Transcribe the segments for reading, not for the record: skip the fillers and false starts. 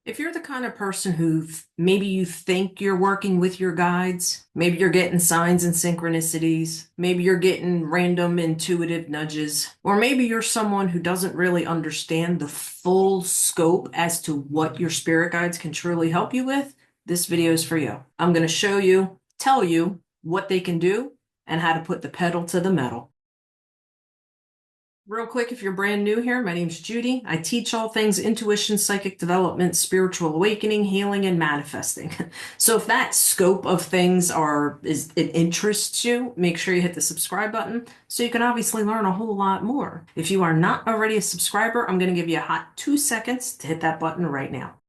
If you're the kind of person who maybe you think you're working with your guides, maybe you're getting signs and synchronicities, maybe you're getting random intuitive nudges, or maybe you're someone who doesn't really understand the full scope as to what your spirit guides can truly help you with, this video is for you. I'm going to show you, tell you what they can do, and how to put the pedal to the metal. Real quick, if you're brand new here, my name's Judy. I teach all things intuition, psychic development, spiritual awakening, healing, and manifesting. So if that scope of things it interests you, make sure you hit the subscribe button so you can obviously learn a whole lot more. If you are not already a subscriber, I'm going to give you a hot 2 seconds to hit that button right now.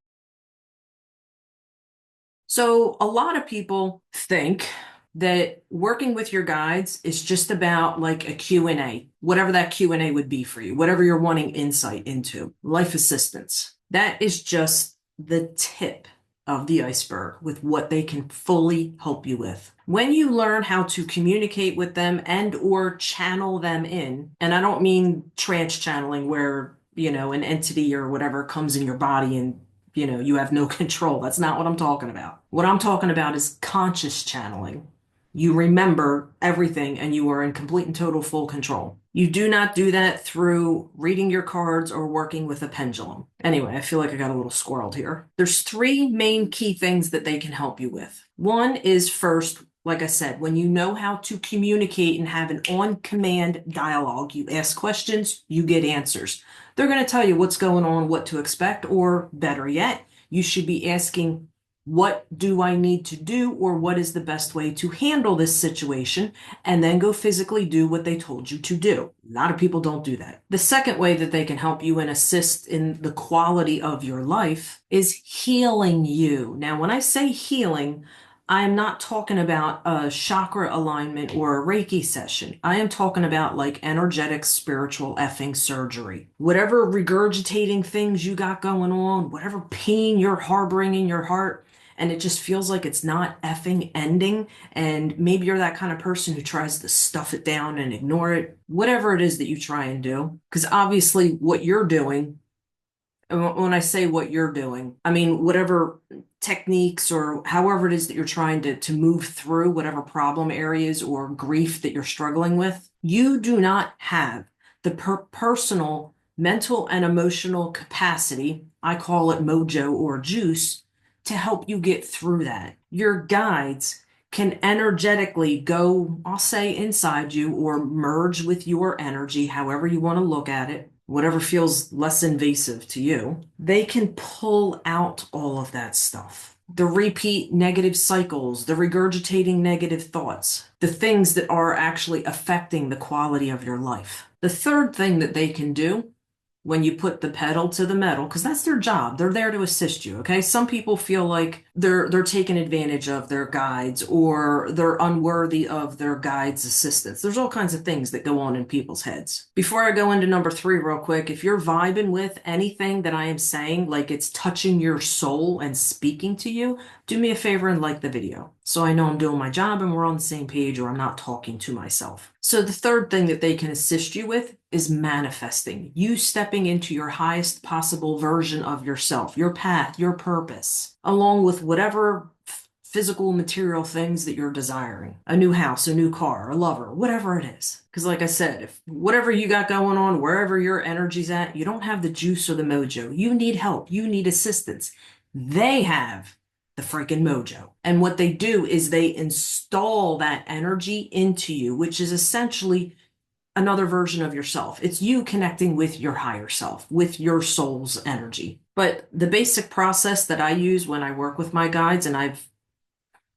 So a lot of people think that working with your guides is just about like a Q&A, whatever that Q&A would be for you, whatever you're wanting insight into, life assistance. That is just the tip of the iceberg with what they can fully help you with. When you learn how to communicate with them and or channel them in, and I don't mean trance channeling where, an entity or whatever comes in your body and you have no control. That's not what I'm talking about. What I'm talking about is conscious channeling. You remember everything and you are in complete and total full control. You do not do that through reading your cards or working with a pendulum. Anyway, I feel like I got a little squirreled here. There's three main key things that they can help you with. One is first, like I said, when you know how to communicate and have an on-command dialogue, you ask questions, you get answers. They're going to tell you what's going on, what to expect, or better yet, you should be asking, what do I need to do, or what is the best way to handle this situation, and then go physically do what they told you to do. A lot of people don't do that. The second way that they can help you and assist in the quality of your life is healing you. Now, when I say healing, I am not talking about a chakra alignment or a Reiki session. I am talking about like energetic spiritual effing surgery. Whatever regurgitating things you got going on, whatever pain you're harboring in your heart, and it just feels like it's not effing ending, and maybe you're that kind of person who tries to stuff it down and ignore it, whatever it is that you try and do. Because obviously what you're doing, and when I say what you're doing, I mean whatever techniques or however it is that you're trying to move through whatever problem areas or grief that you're struggling with, you do not have the personal, mental, and emotional capacity, I call it mojo or juice, to help you get through that. Your guides can energetically go, I'll say, inside you or merge with your energy, however you want to look at it, whatever feels less invasive to you. They can pull out all of that stuff. The repeat negative cycles, the regurgitating negative thoughts, the things that are actually affecting the quality of your life. The third thing that they can do when you put the pedal to the metal, because that's their job. They're there to assist you, okay? Some people feel like they're taking advantage of their guides or they're unworthy of their guides' assistance. There's all kinds of things that go on in people's heads. Before I go into number 3 real quick, if you're vibing with anything that I am saying, like it's touching your soul and speaking to you, do me a favor and like the video so I know I'm doing my job and we're on the same page or I'm not talking to myself. So the third thing that they can assist you with is manifesting. You stepping into your highest possible version of yourself, your path, your purpose, along with whatever physical material things that you're desiring. A new house, a new car, a lover, whatever it is. Because like I said, if whatever you got going on, wherever your energy's at, you don't have the juice or the mojo. You need help. You need assistance. They have the freaking mojo. And what they do is they install that energy into you, which is essentially another version of yourself. It's you connecting with your higher self, with your soul's energy. But the basic process that I use when I work with my guides, and I've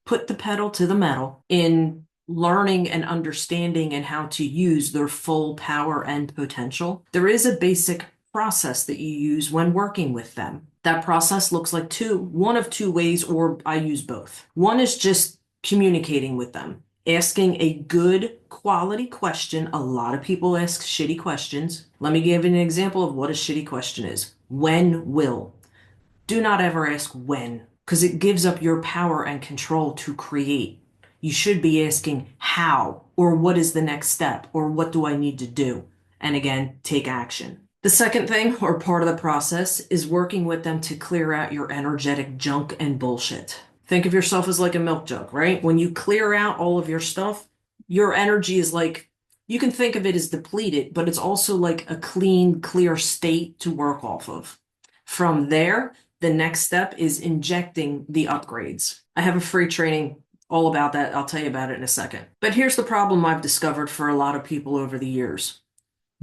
put the pedal to the metal in learning and understanding and how to use their full power and potential, there is a basic process that you use when working with them. That process looks like one of two ways, or I use both. One is just communicating with them, asking a good quality question. A lot of people ask shitty questions. Let me give you an example of what a shitty question is. When will? Do not ever ask when, because it gives up your power and control to create. You should be asking how, or what is the next step, or what do I need to do? And again, take action. The second thing, or part of the process, is working with them to clear out your energetic junk and bullshit. Think of yourself as like a milk jug, right? When you clear out all of your stuff, your energy is like, you can think of it as depleted, but it's also like a clean, clear state to work off of. From there, the next step is injecting the upgrades. I have a free training all about that. I'll tell you about it in a second. But here's the problem I've discovered for a lot of people over the years.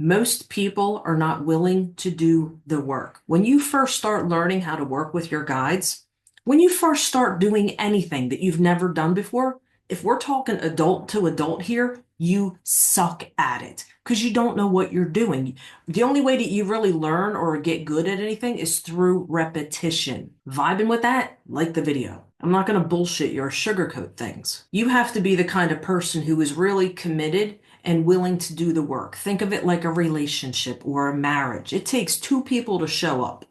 Most people are not willing to do the work. When you first start learning how to work with your guides, when you first start doing anything that you've never done before, if we're talking adult to adult here, you suck at it because you don't know what you're doing. The only way that you really learn or get good at anything is through repetition. Vibing with that? Like the video. I'm not going to bullshit you or sugarcoat things. You have to be the kind of person who is really committed and willing to do the work. Think of it like a relationship or a marriage. It takes two people to show up.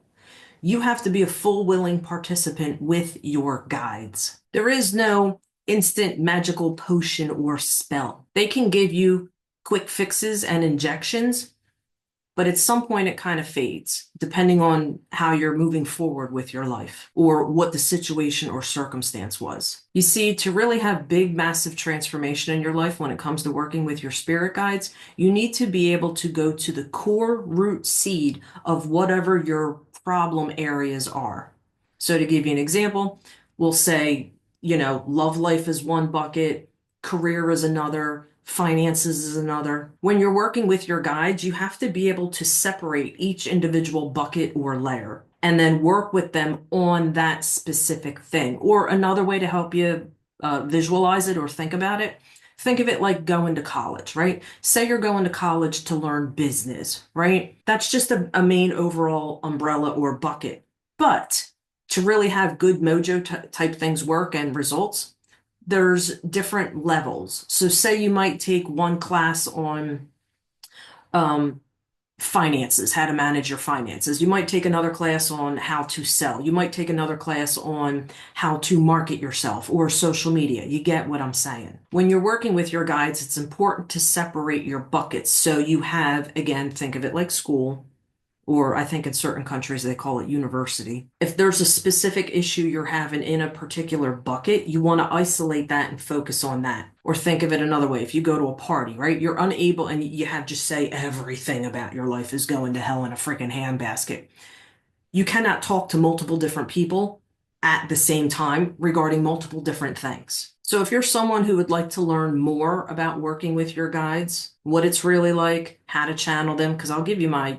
You have to be a full willing participant with your guides. There is no instant magical potion or spell. They can give you quick fixes and injections, but at some point it kind of fades, depending on how you're moving forward with your life or what the situation or circumstance was. You see, to really have big, massive transformation in your life when it comes to working with your spirit guides, you need to be able to go to the core root seed of whatever your problem areas are. So to give you an example, we'll say, love life is one bucket, career is another, finances is another. When you're working with your guides, you have to be able to separate each individual bucket or layer and then work with them on that specific thing. Or another way to help you visualize it or think about it, think of it like going to college, right? Say you're going to college to learn business, right? That's just a main overall umbrella or bucket. But to really have good mojo type things work and results, there's different levels. So say you might take one class on um, finances, how to manage your finances. You might take another class on how to sell. You might take another class on how to market yourself or social media. You get what I'm saying? When you're working with your guides, it's important to separate your buckets. So you have, again, think of it like school, or I think in certain countries they call it university. If there's a specific issue you're having in a particular bucket, you want to isolate that and focus on that. Or think of it another way. If you go to a party, right, you're unable and you have just say everything about your life is going to hell in a freaking handbasket. You cannot talk to multiple different people at the same time regarding multiple different things. So if you're someone who would like to learn more about working with your guides, what it's really like, how to channel them, because I'll give you my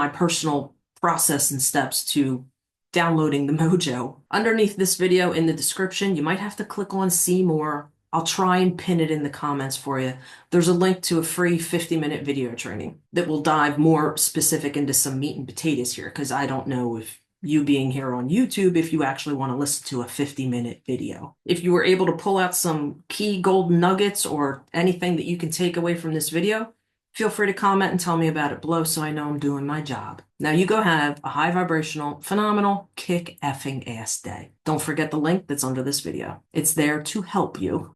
personal process and steps to downloading the Mojo. Underneath this video in the description, you might have to click on see more. I'll try and pin it in the comments for you. There's a link to a free 50-minute video training that will dive more specific into some meat and potatoes here, because I don't know if you being here on YouTube, if you actually want to listen to a 50-minute video. If you were able to pull out some key golden nuggets or anything that you can take away from this video, feel free to comment and tell me about it below so I know I'm doing my job. Now you go have a high vibrational, phenomenal, kick effing ass day. Don't forget the link that's under this video. It's there to help you.